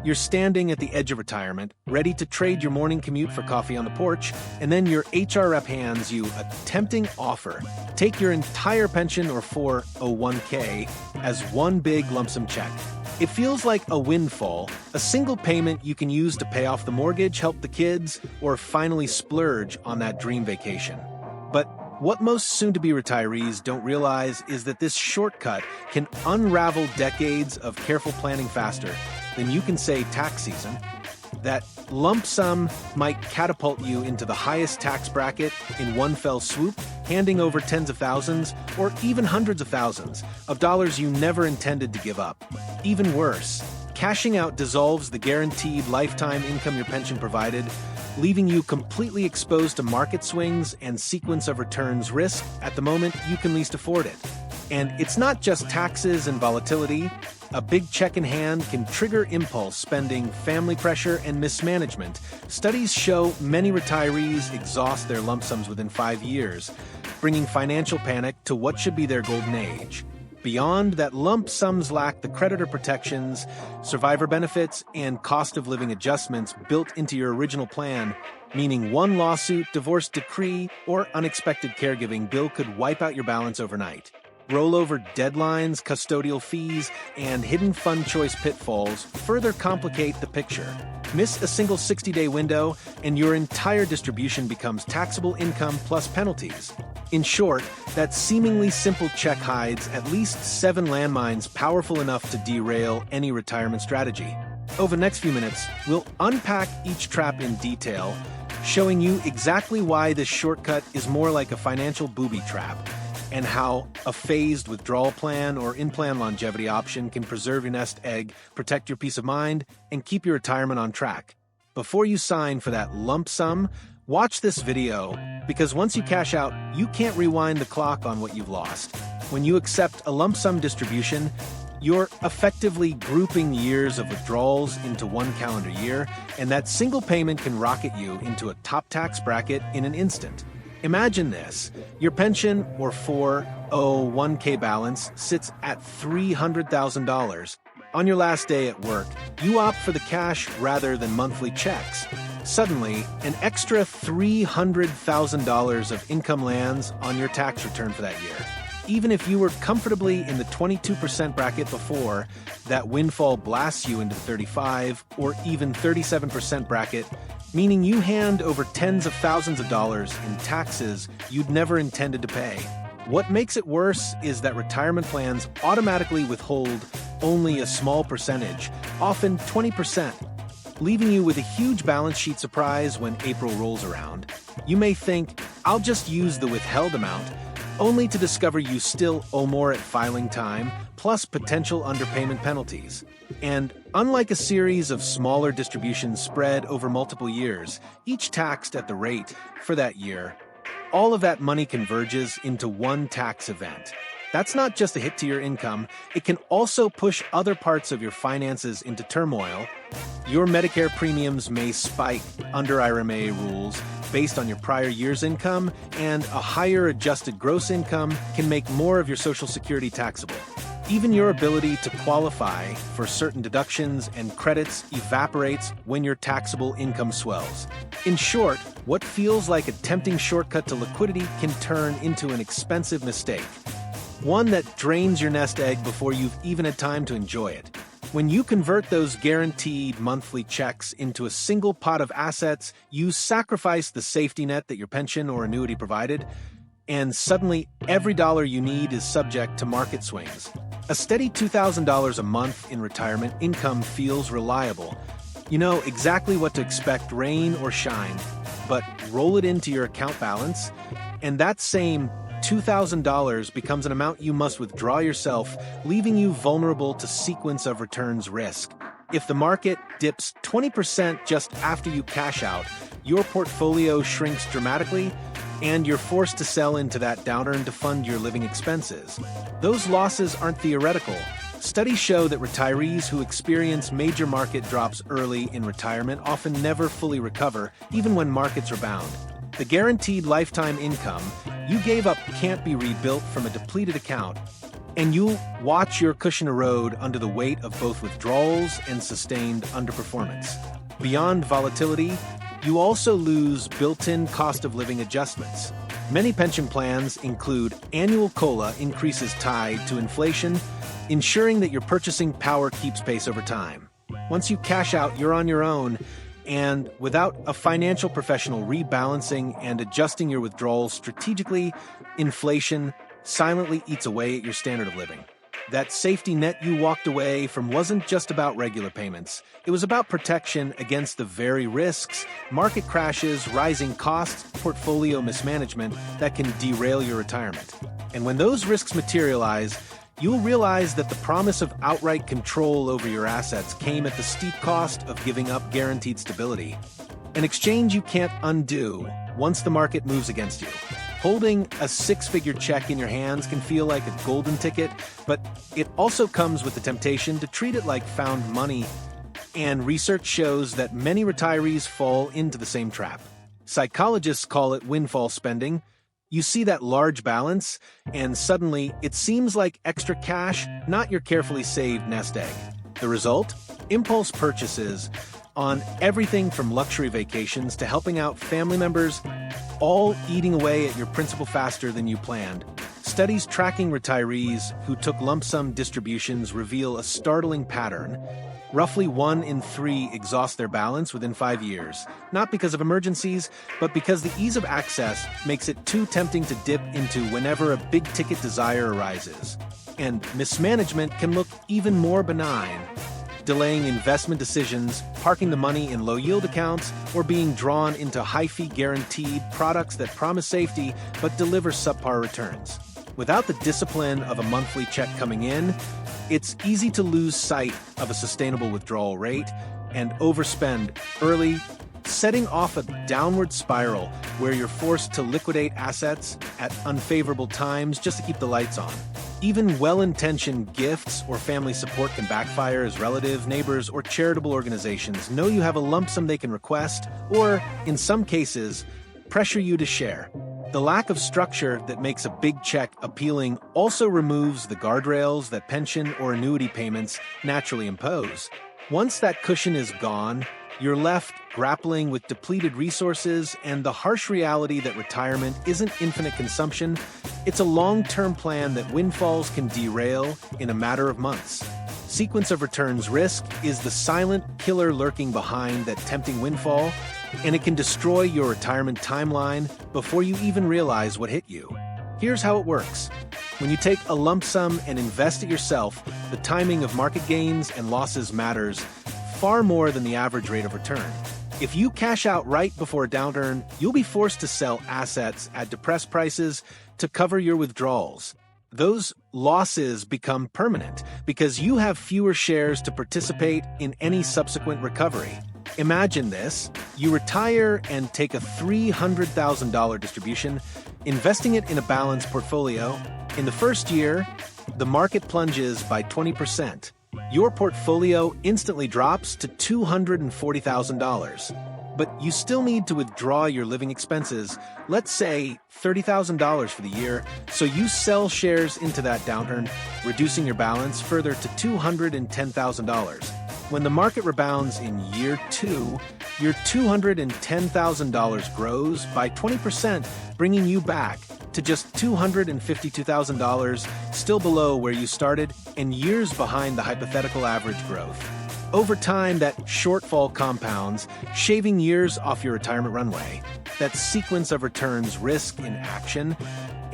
You're standing at the edge of retirement, ready to trade your morning commute for coffee on the porch, and then your HR rep hands you a tempting offer. Take your entire pension or 401k as one big lump sum check. It feels like a windfall, a single payment you can use to pay off the mortgage, help the kids, or finally splurge on that dream vacation. But what most soon-to-be retirees don't realize is that this shortcut can unravel decades of careful planning faster than you can say tax season. That lump sum might catapult you into the highest tax bracket in one fell swoop, handing over tens of thousands or even hundreds of thousands of dollars you never intended to give up. Even worse, cashing out dissolves the guaranteed lifetime income your pension provided, leaving you completely exposed to market swings and sequence of returns risk at the moment you can least afford it. And it's not just taxes and volatility. A big check in hand can trigger impulse spending, family pressure, and mismanagement. Studies show many retirees exhaust their lump sums within 5 years, bringing financial panic to what should be their golden age. Beyond that, lump sums lack the creditor protections, survivor benefits, and cost of living adjustments built into your original plan, meaning one lawsuit, divorce decree, or unexpected caregiving bill could wipe out your balance overnight. Rollover deadlines, custodial fees, and hidden fund choice pitfalls further complicate the picture. Miss a single 60-day window, and your entire distribution becomes taxable income plus penalties. In short, that seemingly simple check hides at least 7 landmines powerful enough to derail any retirement strategy. Over the next few minutes, we'll unpack each trap in detail, showing you exactly why this shortcut is more like a financial booby trap, and how a phased withdrawal plan or in-plan longevity option can preserve your nest egg, protect your peace of mind, and keep your retirement on track. Before you sign for that lump sum, watch this video, because once you cash out, you can't rewind the clock on what you've lost. When you accept a lump sum distribution, you're effectively grouping years of withdrawals into one calendar year, and that single payment can rocket you into a top tax bracket in an instant. Imagine this. Your pension or 401k balance sits at $300,000. On your last day at work, you opt for the cash rather than monthly checks. Suddenly, an extra $300,000 of income lands on your tax return for that year. Even if you were comfortably in the 22% bracket before, that windfall blasts you into the 35 or even 37% bracket, meaning you hand over tens of thousands of dollars in taxes you'd never intended to pay. What makes it worse is that retirement plans automatically withhold only a small percentage, often 20%, leaving you with a huge balance sheet surprise when April rolls around. You may think, I'll just use the withheld amount, only to discover you still owe more at filing time, plus potential underpayment penalties. And unlike a series of smaller distributions spread over multiple years, each taxed at the rate for that year, all of that money converges into one tax event. That's not just a hit to your income, it can also push other parts of your finances into turmoil. Your Medicare premiums may spike under IRMA rules based on your prior year's income, and a higher adjusted gross income can make more of your Social Security taxable. Even your ability to qualify for certain deductions and credits evaporates when your taxable income swells. In short, what feels like a tempting shortcut to liquidity can turn into an expensive mistake. One that drains your nest egg before you've even had time to enjoy it. When you convert those guaranteed monthly checks into a single pot of assets, you sacrifice the safety net that your pension or annuity provided, and suddenly every dollar you need is subject to market swings. A steady $2,000 a month in retirement income feels reliable. You know exactly what to expect, rain or shine, but roll it into your account balance, and that same $2,000 becomes an amount you must withdraw yourself, leaving you vulnerable to sequence of returns risk. If the market dips 20% just after you cash out, your portfolio shrinks dramatically, and you're forced to sell into that downturn to fund your living expenses. Those losses aren't theoretical. Studies show that retirees who experience major market drops early in retirement often never fully recover, even when markets rebound. The guaranteed lifetime income you gave up can't be rebuilt from a depleted account. And you'll watch your cushion erode under the weight of both withdrawals and sustained underperformance. Beyond volatility, you also lose built-in cost of living adjustments. Many pension plans include annual COLA increases tied to inflation, ensuring that your purchasing power keeps pace over time. Once you cash out, you're on your own, and without a financial professional rebalancing and adjusting your withdrawals strategically, inflation silently eats away at your standard of living. That safety net you walked away from wasn't just about regular payments. It was about protection against the very risks, market crashes, rising costs, portfolio mismanagement that can derail your retirement. And when those risks materialize, you'll realize that the promise of outright control over your assets came at the steep cost of giving up guaranteed stability. An exchange you can't undo once the market moves against you. Holding a six-figure check in your hands can feel like a golden ticket, but it also comes with the temptation to treat it like found money. And research shows that many retirees fall into the same trap. Psychologists call it windfall spending. You see that large balance, and suddenly it seems like extra cash, not your carefully saved nest egg. The result? Impulse purchases on everything from luxury vacations to helping out family members, all eating away at your principal faster than you planned. Studies tracking retirees who took lump sum distributions reveal a startling pattern. Roughly 1 in 3 exhaust their balance within 5 years, not because of emergencies, but because the ease of access makes it too tempting to dip into whenever a big-ticket desire arises. And mismanagement can look even more benign. Delaying investment decisions, parking the money in low-yield accounts, or being drawn into high-fee guaranteed products that promise safety but deliver subpar returns. Without the discipline of a monthly check coming in, it's easy to lose sight of a sustainable withdrawal rate and overspend early, setting off a downward spiral where you're forced to liquidate assets at unfavorable times just to keep the lights on. Even well-intentioned gifts or family support can backfire as relatives, neighbors, or charitable organizations know you have a lump sum they can request, or, in some cases, pressure you to share. The lack of structure that makes a big check appealing also removes the guardrails that pension or annuity payments naturally impose. Once that cushion is gone, you're left grappling with depleted resources and the harsh reality that retirement isn't infinite consumption. It's a long-term plan that windfalls can derail in a matter of months. Sequence of returns risk is the silent killer lurking behind that tempting windfall, and it can destroy your retirement timeline before you even realize what hit you. Here's how it works. When you take a lump sum and invest it yourself, the timing of market gains and losses matters far more than the average rate of return. If you cash out right before a downturn, you'll be forced to sell assets at depressed prices to cover your withdrawals. Those losses become permanent because you have fewer shares to participate in any subsequent recovery. Imagine this. You retire and take a $300,000 distribution, investing it in a balanced portfolio. In the first year, the market plunges by 20%. Your portfolio instantly drops to $240,000. But you still need to withdraw your living expenses, let's say $30,000 for the year, so you sell shares into that downturn, reducing your balance further to $210,000. When the market rebounds in year 2, your $210,000 grows by 20%, bringing you back to just $252,000, still below where you started and years behind the hypothetical average growth. Over time, that shortfall compounds, shaving years off your retirement runway. That sequence of returns risk in action,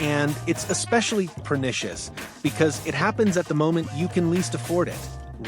and it's especially pernicious because it happens at the moment you can least afford it,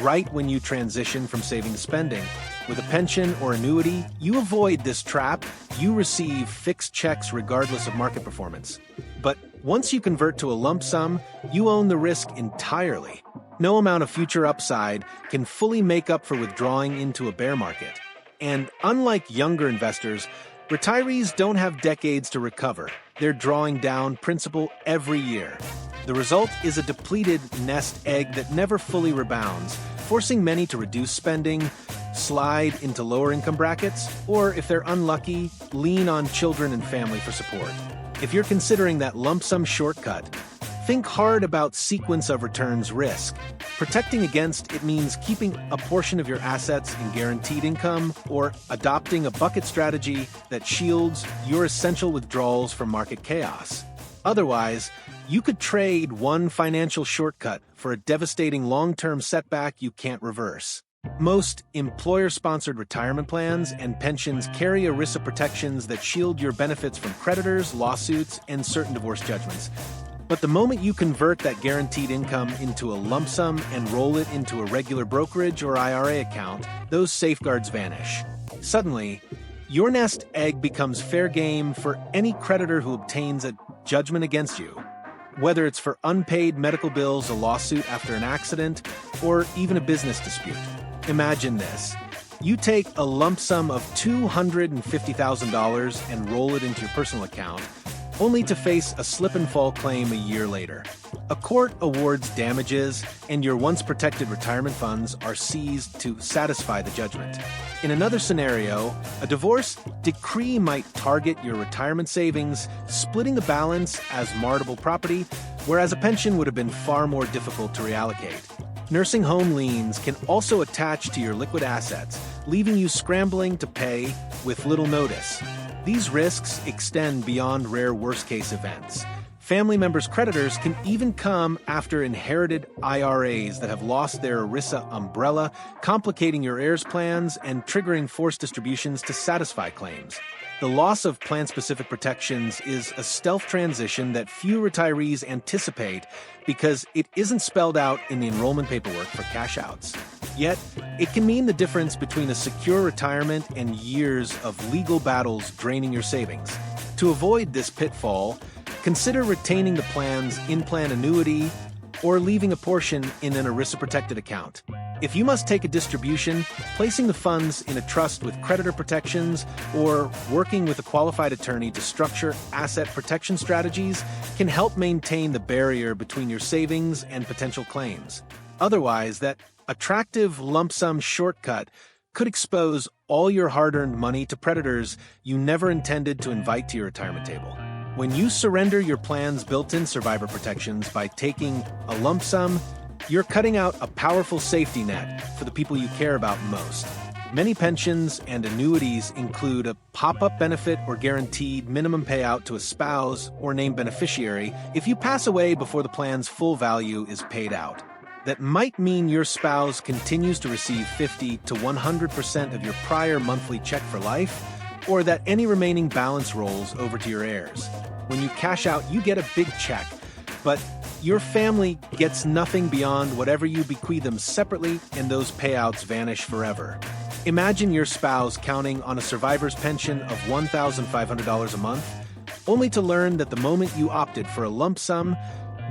right when you transition from saving to spending. With a pension or annuity, you avoid this trap. You receive fixed checks regardless of market performance. But once you convert to a lump sum, you own the risk entirely. No amount of future upside can fully make up for withdrawing into a bear market. And unlike younger investors, retirees don't have decades to recover. They're drawing down principal every year. The result is a depleted nest egg that never fully rebounds, forcing many to reduce spending, slide into lower income brackets, or if they're unlucky, lean on children and family for support. If you're considering that lump sum shortcut, Think hard about sequence of returns risk. Protecting against it means keeping a portion of your assets in guaranteed income or adopting a bucket strategy that shields your essential withdrawals from market chaos. Otherwise, you could trade one financial shortcut for a devastating long-term setback you can't reverse. Most employer-sponsored retirement plans and pensions carry ERISA protections that shield your benefits from creditors, lawsuits, and certain divorce judgments. But the moment you convert that guaranteed income into a lump sum and roll it into a regular brokerage or IRA account, those safeguards vanish. Suddenly, your nest egg becomes fair game for any creditor who obtains a judgment against you. Whether it's for unpaid medical bills, a lawsuit after an accident, or even a business dispute. Imagine this. You take a lump sum of $250,000 and roll it into your personal account, only to face a slip-and-fall claim a year later. A court awards damages, and your once-protected retirement funds are seized to satisfy the judgment. In another scenario, a divorce decree might target your retirement savings, splitting the balance as marketable property, whereas a pension would have been far more difficult to reallocate. Nursing home liens can also attach to your liquid assets, leaving you scrambling to pay with little notice. These risks extend beyond rare worst-case events. Family members' creditors can even come after inherited IRAs that have lost their ERISA umbrella, complicating your heirs' plans and triggering forced distributions to satisfy claims. The loss of plan-specific protections is a stealth transition that few retirees anticipate because it isn't spelled out in the enrollment paperwork for cash-outs. Yet, it can mean the difference between a secure retirement and years of legal battles draining your savings. To avoid this pitfall, consider retaining the plan's in-plan annuity or leaving a portion in an ERISA-protected account. If you must take a distribution, placing the funds in a trust with creditor protections or working with a qualified attorney to structure asset protection strategies can help maintain the barrier between your savings and potential claims. Otherwise, that attractive lump sum shortcut could expose all your hard-earned money to predators you never intended to invite to your retirement table. When you surrender your plan's built-in survivor protections by taking a lump sum, you're cutting out a powerful safety net for the people you care about most. Many pensions and annuities include a pop-up benefit or guaranteed minimum payout to a spouse or named beneficiary if you pass away before the plan's full value is paid out. That might mean your spouse continues to receive 50 to 100% of your prior monthly check for life, or that any remaining balance rolls over to your heirs. When you cash out, you get a big check, but your family gets nothing beyond whatever you bequeath them separately, and those payouts vanish forever. Imagine your spouse counting on a survivor's pension of $1,500 a month, only to learn that the moment you opted for a lump sum,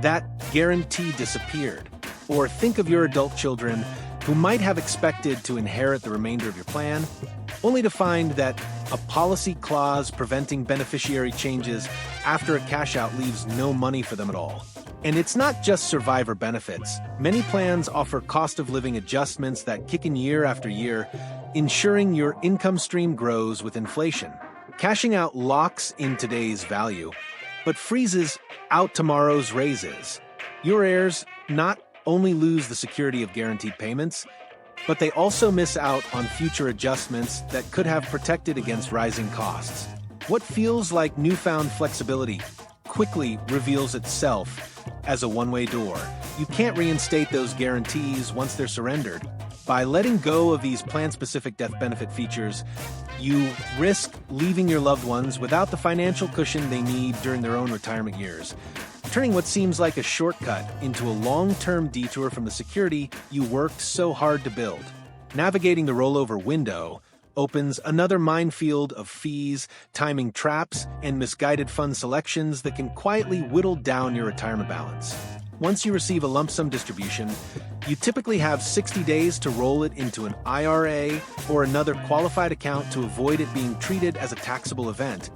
that guarantee disappeared. Or think of your adult children who might have expected to inherit the remainder of your plan, only to find that a policy clause preventing beneficiary changes after a cash-out leaves no money for them at all. And it's not just survivor benefits. Many plans offer cost-of-living adjustments that kick in year after year, ensuring your income stream grows with inflation. Cashing out locks in today's value, but freezes out tomorrow's raises. Your heirs not only lose the security of guaranteed payments, but they also miss out on future adjustments that could have protected against rising costs. What feels like newfound flexibility quickly reveals itself as a one-way door. You can't reinstate those guarantees once they're surrendered. By letting go of these plan-specific death benefit features, you risk leaving your loved ones without the financial cushion they need during their own retirement years, turning what seems like a shortcut into a long-term detour from the security you worked so hard to build. Navigating the rollover window opens another minefield of fees, timing traps, and misguided fund selections that can quietly whittle down your retirement balance. Once you receive a lump sum distribution, you typically have 60 days to roll it into an IRA or another qualified account to avoid it being treated as a taxable event.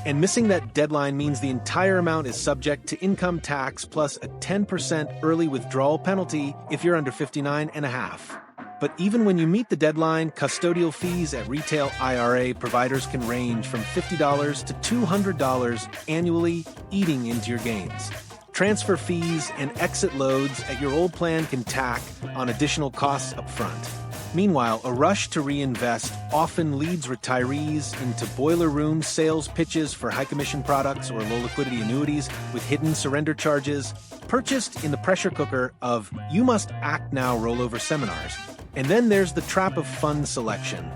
And missing that deadline means the entire amount is subject to income tax plus a 10% early withdrawal penalty if you're under 59 and a half. But even when you meet the deadline, custodial fees at retail IRA providers can range from $50 to $200 annually, eating into your gains. Transfer fees and exit loads at your old plan can tack on additional costs up front. Meanwhile, a rush to reinvest often leads retirees into boiler room sales pitches for high-commission products or low-liquidity annuities with hidden surrender charges, purchased in the pressure cooker of "you must act now" rollover seminars. And then there's the trap of fund selection.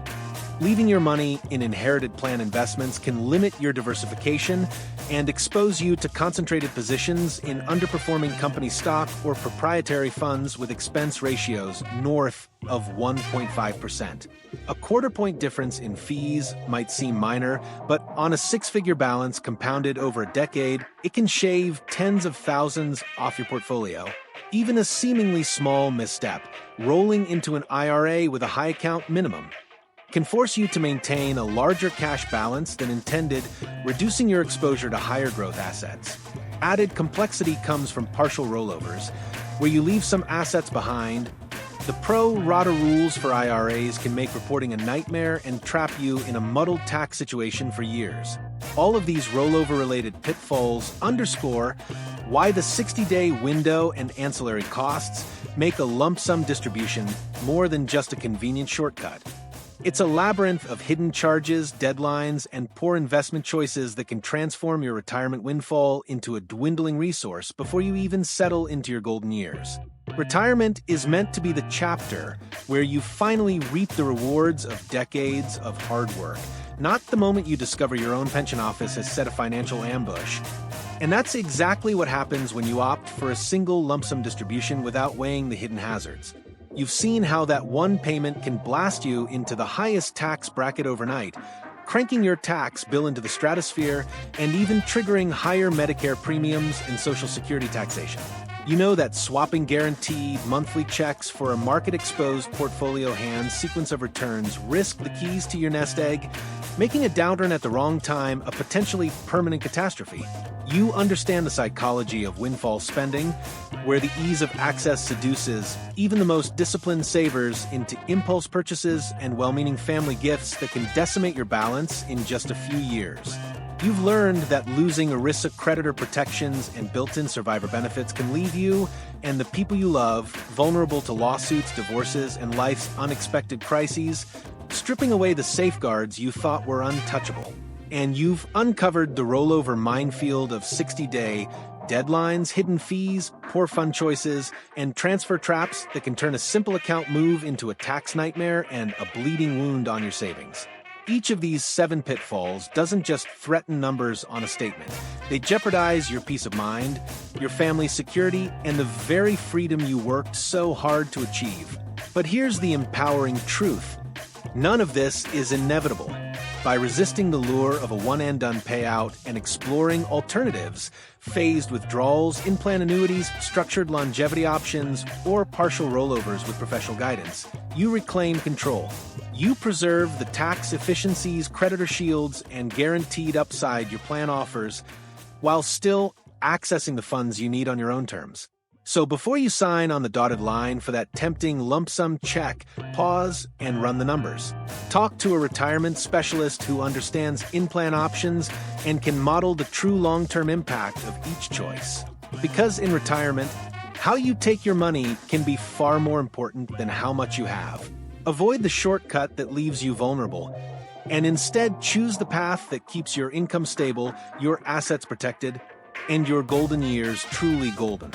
Leaving your money in inherited plan investments can limit your diversification and expose you to concentrated positions in underperforming company stock or proprietary funds with expense ratios north of 1.5%. A quarter-point difference in fees might seem minor, but on a six-figure balance compounded over a decade, it can shave tens of thousands off your portfolio. Even a seemingly small misstep, rolling into an IRA with a high account minimum, can force you to maintain a larger cash balance than intended, reducing your exposure to higher growth assets. Added complexity comes from partial rollovers, where you leave some assets behind. The pro rata rules for IRAs can make reporting a nightmare and trap you in a muddled tax situation for years. All of these rollover-related pitfalls underscore why the 60-day window and ancillary costs make a lump sum distribution more than just a convenient shortcut. It's a labyrinth of hidden charges, deadlines, and poor investment choices that can transform your retirement windfall into a dwindling resource before you even settle into your golden years. Retirement is meant to be the chapter where you finally reap the rewards of decades of hard work, not the moment you discover your own pension office has set a financial ambush. And that's exactly what happens when you opt for a single lump sum distribution without weighing the hidden hazards. You've seen how that one payment can blast you into the highest tax bracket overnight, cranking your tax bill into the stratosphere and even triggering higher Medicare premiums and Social Security taxation. You know that swapping guaranteed monthly checks for a market-exposed portfolio hand sequence of returns risk the keys to your nest egg, making a downturn at the wrong time a potentially permanent catastrophe. You understand the psychology of windfall spending, where the ease of access seduces even the most disciplined savers into impulse purchases and well-meaning family gifts that can decimate your balance in just a few years. You've learned that losing ERISA creditor protections and built-in survivor benefits can leave you and the people you love vulnerable to lawsuits, divorces, and life's unexpected crises, stripping away the safeguards you thought were untouchable. And you've uncovered the rollover minefield of 60-day deadlines, hidden fees, poor fund choices, and transfer traps that can turn a simple account move into a tax nightmare and a bleeding wound on your savings. Each of these 7 pitfalls doesn't just threaten numbers on a statement. They jeopardize your peace of mind, your family's security, and the very freedom you worked so hard to achieve. But here's the empowering truth. None of this is inevitable. By resisting the lure of a one-and-done payout and exploring alternatives, phased withdrawals, in-plan annuities, structured longevity options, or partial rollovers with professional guidance, you reclaim control. You preserve the tax efficiencies, creditor shields, and guaranteed upside your plan offers, while still accessing the funds you need on your own terms. So before you sign on the dotted line for that tempting lump sum check, pause and run the numbers. Talk to a retirement specialist who understands in-plan options and can model the true long-term impact of each choice. Because in retirement, how you take your money can be far more important than how much you have. Avoid the shortcut that leaves you vulnerable, and instead choose the path that keeps your income stable, your assets protected, and your golden years truly golden.